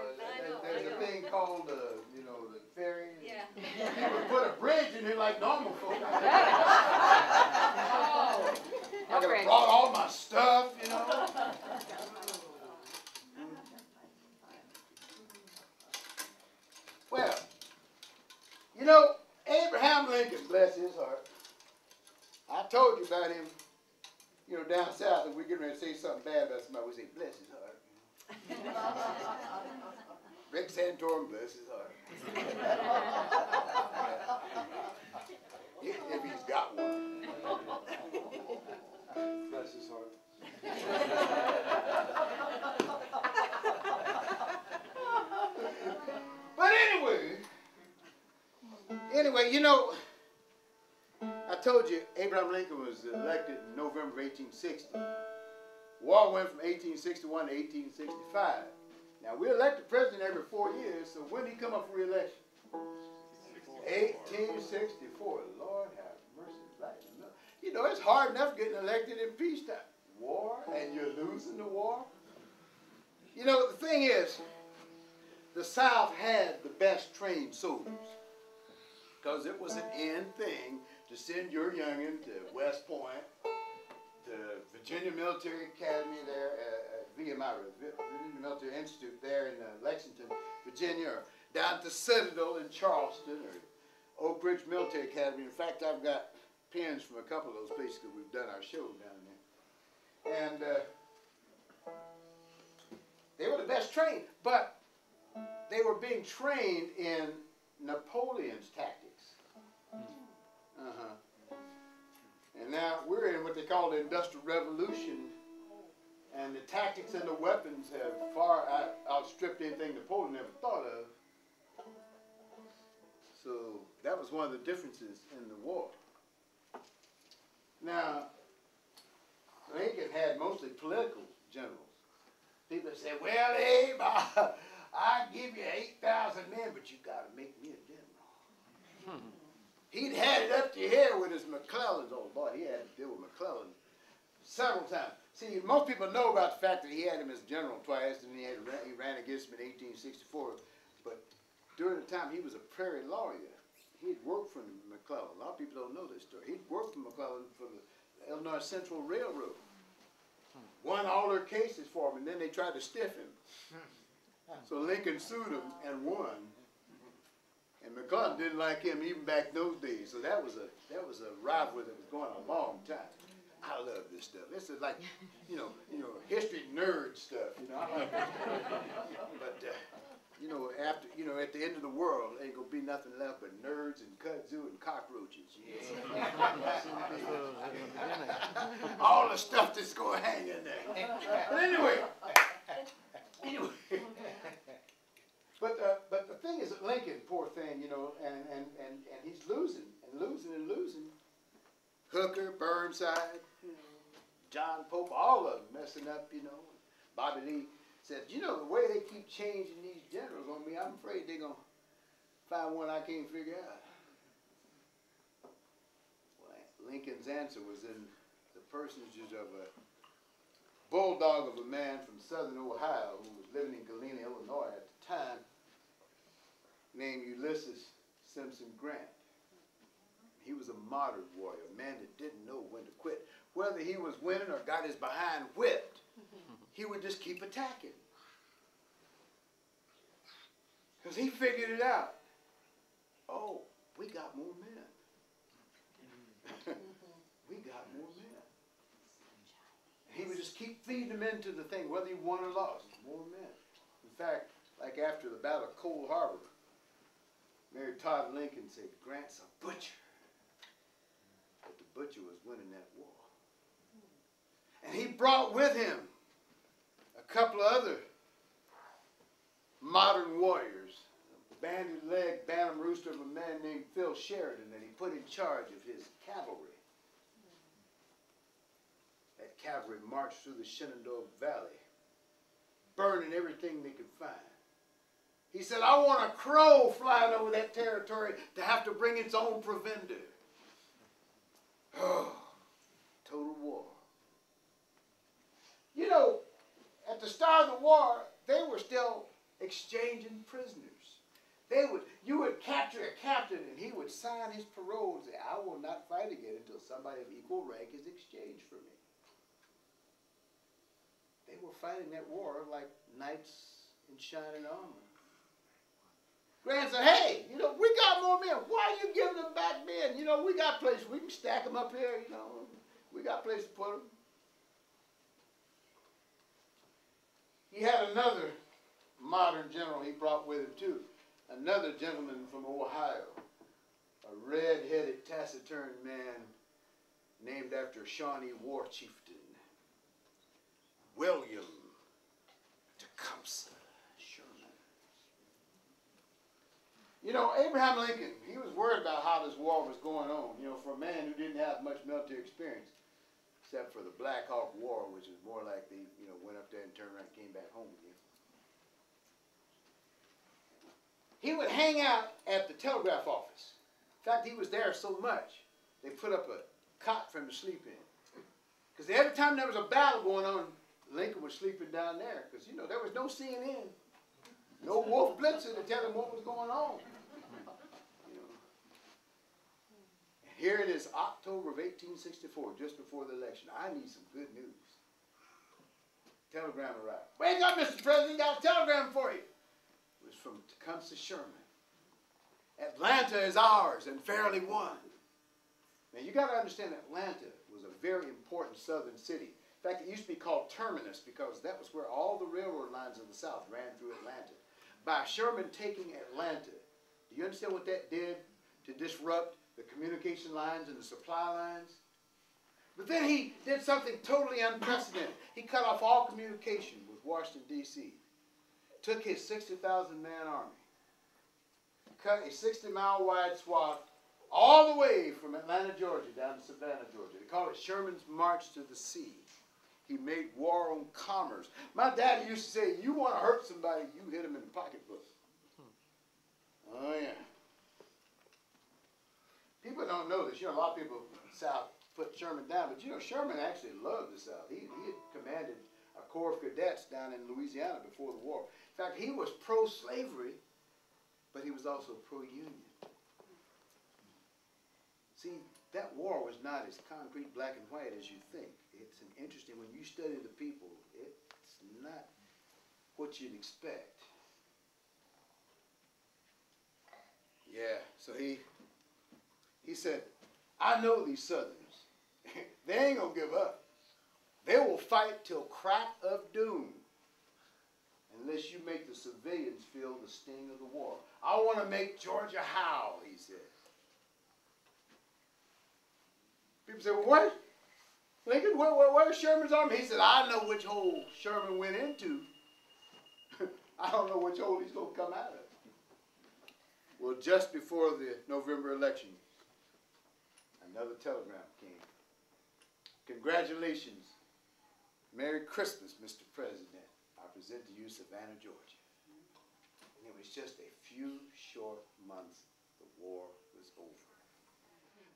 B: there's a thing called, you know, the ferry.
A: Yeah.
B: You would put a bridge in here like normal folks. I could have brought all my stuff, you know. Well, you know, Abraham Lincoln, bless his heart. I told you about him, you know, down south, and we're getting ready to say something bad about somebody. We say, bless his heart. Rick Santorum, bless his heart. If he's got one. Bless his heart. But anyway, you know, I told you Abraham Lincoln was elected in November of 1860. War went from 1861 to 1865. Now, we elect the president every 4 years, so when did he come up for re-election? 1864. Lord have mercy. You know, it's hard enough getting elected in peacetime. War, and you're losing the war. You know, the thing is, the South had the best trained soldiers because it was an end thing to send your youngin to West Point, to Virginia Military Academy there, VMI, Virginia Military Institute there in Lexington, Virginia, or down to Citadel in Charleston, or Oak Ridge Military Academy. In fact, I've got pins from a couple of those places because we've done our show down there. And they were the best trained, but they were being trained in Napoleon's tactics. And now we're in what they call the Industrial Revolution, and the tactics and the weapons have far outstripped anything Napoleon ever thought of. So that was one of the differences in the war. Now, Lincoln had mostly political generals. People say, well, Abe, I give you 8,000 men, but you got to make me a general. He'd had it up to here with his McClellan's. Oh, boy, he had to deal with McClellan several times. See, most people know about the fact that he had him as general twice, and he ran against him in 1864. But during the time he was a prairie lawyer, he'd worked for McClellan. A lot of people don't know this story. He'd worked for McClellan for the Illinois Central Railroad. Won all their cases for him, and then they tried to stiff him. So Lincoln sued him and won. And McClellan didn't like him even back those days. So that was a rivalry that was going on a long time. I love this stuff. This is like, you know, history nerd stuff. You know, I like this stuff. But you know, after, you know, at the end of the world, ain't gonna be nothing left but nerds and kudzu and cockroaches. Yeah. All the stuff that's gonna hang in there. But anyway. But the thing is that Lincoln, poor thing, you know, and he's losing and losing and losing. Hooker, Burnside, you know, John Pope, all of them messing up, you know. Bobby Lee said, you know, the way they keep changing these generals on me, I'm afraid they're going to find one I can't figure out. Well, Lincoln's answer was in the personages of a bulldog of a man from southern Ohio who was living in Galena, Illinois at the time, named Ulysses Simpson Grant. He was a modern warrior, a man that didn't know when to quit. Whether he was winning or got his behind whipped, he would just keep attacking. Because he figured it out. Oh, we got more men. We got more men. He would just keep feeding them into the thing, whether he won or lost. More men. In fact, like after the Battle of Cold Harbor, Mary Todd Lincoln said, Grant's a butcher. But the butcher was winning that war. And he brought with him a couple of other modern warriors, a banded-leg bantam rooster of a man named Phil Sheridan that he put in charge of his cavalry. That cavalry marched through the Shenandoah Valley, burning everything they could find. He said, I want a crow flying over that territory to have to bring its own provender. Oh, total war. You know, at the start of the war, they were still exchanging prisoners. You would capture a captain and he would sign his parole and say, I will not fight again until somebody of equal rank is exchanged for me. They were fighting that war like knights in shining armor. Grant said, hey, we got more men. Why are you giving them back men? We got places. We can stack them up here, We got places to put them. He had another modern general he brought with him, too. Another gentleman from Ohio. A red-headed, taciturn man named after Shawnee war chieftain. William Tecumseh Sherman. Abraham Lincoln, he was worried about how this war was going on, for a man who didn't have much military experience, except for the Black Hawk War, which is more like they, went up there and turned around and came back home again. He would hang out at the telegraph office. In fact, he was there so much, they put up a cot for him to sleep in. Because every time there was a battle going on, Lincoln was sleeping down there. Because, there was no CNN. No Wolf Blitzer to tell him what was going on. And here it is, October of 1864, just before the election. I need some good news. Telegram arrived. Wake up, Mr. President, got a telegram for you. It was from Tecumseh Sherman. Atlanta is ours and fairly won. Now, you got to understand Atlanta was a very important southern city. In fact, it used to be called Terminus because that was where all the railroad lines of the South ran through Atlanta. By Sherman taking Atlanta, do you understand what that did to disrupt the communication lines and the supply lines? But then he did something totally unprecedented. He cut off all communication with Washington, D.C., took his 60,000-man army, cut a 60-mile wide swath all the way from Atlanta, Georgia, down to Savannah, Georgia. They call it Sherman's March to the Sea. He made war on commerce. My daddy used to say, you want to hurt somebody, you hit him in the pocketbook. Oh, yeah. People don't know this. A lot of people in the South put Sherman down, but Sherman actually loved the South. He had commanded a corps of cadets down in Louisiana before the war. In fact, he was pro-slavery, but he was also pro-union. See, that war was not as concrete, black and white as you think. It's an interesting, when you study the people, it's not what you'd expect. Yeah, so he said, I know these Southerners. They ain't gonna give up. They will fight till crack of doom unless you make the civilians feel the sting of the war. I want to make Georgia howl, he said. People say, well, what? Lincoln, where's Sherman's army? He said, I know which hole Sherman went into. I don't know which hole he's going to come out of. Well, just before the November election, another telegram came. Congratulations. Merry Christmas, Mr. President. I present to you Savannah, Georgia. And it was just a few short months the war was over.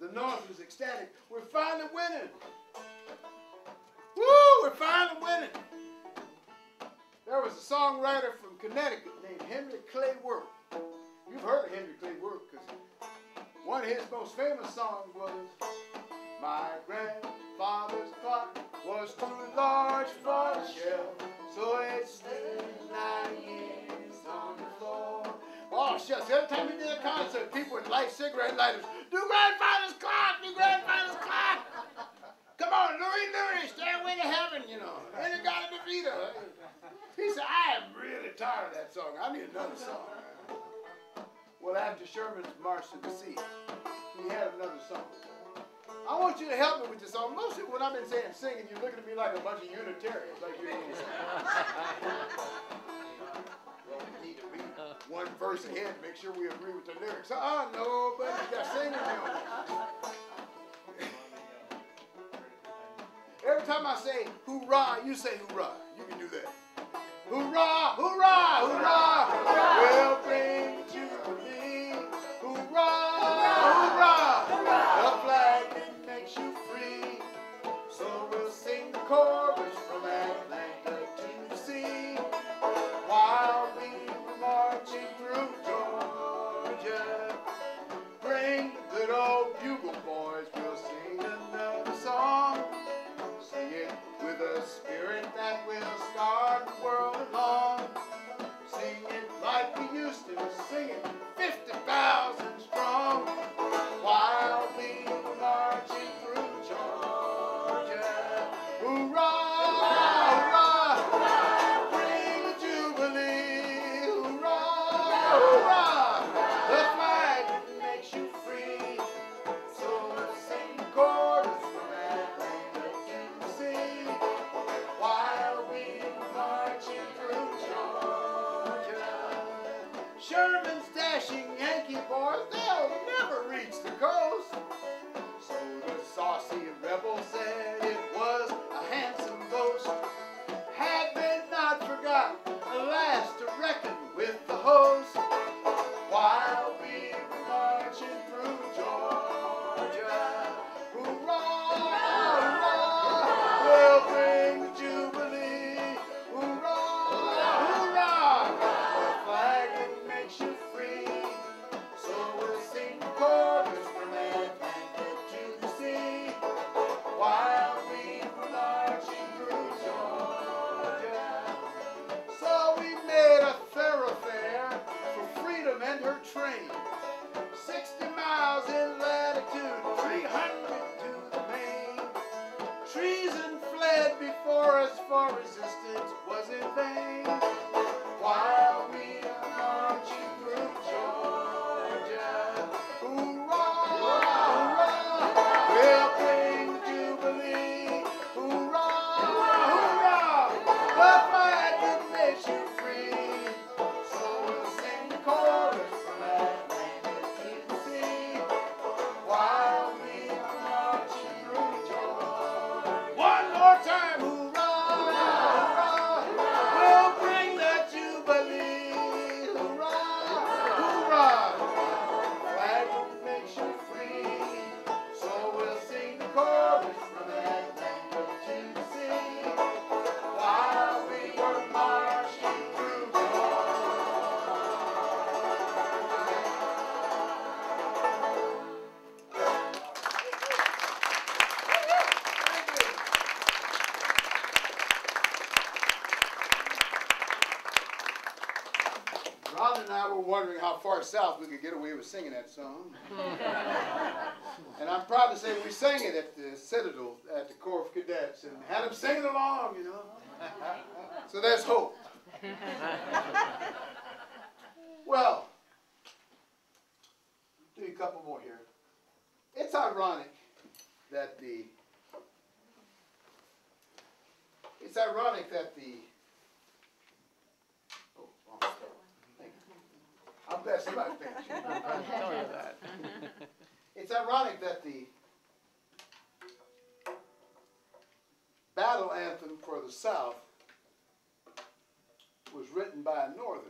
B: The North was ecstatic. We're finally winning. Woo, we're finally winning. There was a songwriter from Connecticut named Henry Clay Worth. You've heard of Henry Clay Worth because one of his most famous songs was, my grandfather's clock was too large for the shelf, so it stayed 9 years on the floor. Oh, shucks, every time we did a concert, people would light cigarette lighters. Do grandfather's clock, do grandfather's clock. Come on, Louie, Stairway to Heaven, And it got to be Vita. He said, I am really tired of that song. I need another song. Well, after Sherman's March to the Sea, he had another song. I want you to help me with this song. Mostly when I've been saying singing, you're looking at me like a bunch of Unitarians. Like you're well, we need to read one verse ahead to make sure we agree with the lyrics. No, but you got singing now. Every time I say hoorah, you say hoorah. You can do that. Hoorah, hoorah, hoorah, hoorah. We'll bring Jubilee. Hoorah, hoorah, hoorah. The flag that makes you free. So we'll sing the chorus from Atlanta to the sea. our resistance was in vain. While we are marching through Georgia, hoorah, hoorah, we'll bring the Jubilee. Hoorah, hoorah, the flag that makes you free. So we'll sing the chorus from Atlantic to the sea. While we are marching through Georgia. One more time, hoorah, hoorah, we'll bring the Jubilee. Hoorah, hoorah, flag that makes you free. So we'll sing the chorus from Atlantic to the sea. While we were marching through Rhonda and I were wondering how far south we could get away with singing that song. And I'm proud to say we sang it at the Citadel at the Corps of Cadets and had them singing along, you know. So there's hope. Well, do a couple more here. It's ironic that the oh, wrong step. Thank you. I'm glad somebody's paying attention.
E: Tell you that.
B: It's ironic that the battle anthem for the South was written by a Northerner.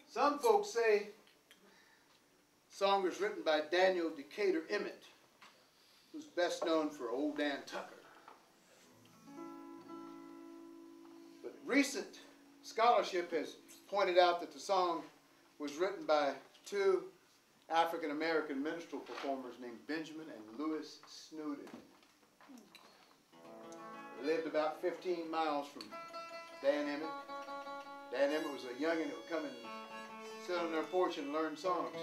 B: Some folks say the song was written by Daniel Decatur Emmett, who's best known for Old Dan Tucker. But recent scholarship has pointed out that the song was written by two African-American minstrel performers named Benjamin and Louis Snowden. They lived about 15 miles from Dan Emmett. Dan Emmett was a youngin' that would come and sit on their porch and learn songs.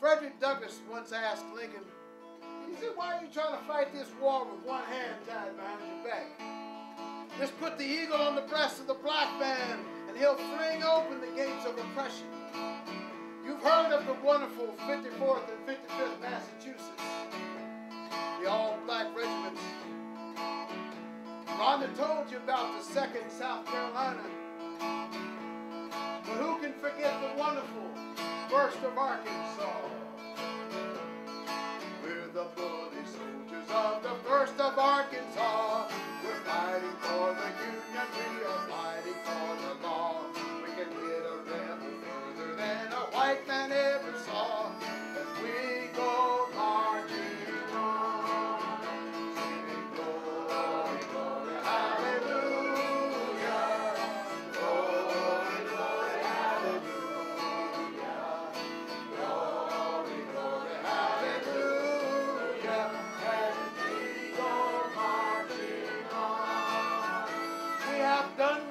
B: Frederick Douglass once asked Lincoln, he said, "Why are you trying to fight this war with one hand tied behind your back?" Just put the eagle on the breast of the black man, and he'll fling open the gates of oppression. You've heard of the wonderful 54th and 55th Massachusetts, the all-black regiments. Rhonda told you about the 2nd South Carolina. But who can forget the wonderful 1st of Arkansas? We're the bloody soldiers of the 1st of Arkansas. We're fighting for the Union, we are fighting for the law. We can hit a rebel further than a white man ever saw. As we go marching on, singing glory, glory, hallelujah. Glory, glory, hallelujah. Glory, glory, hallelujah. As we go marching on, we have done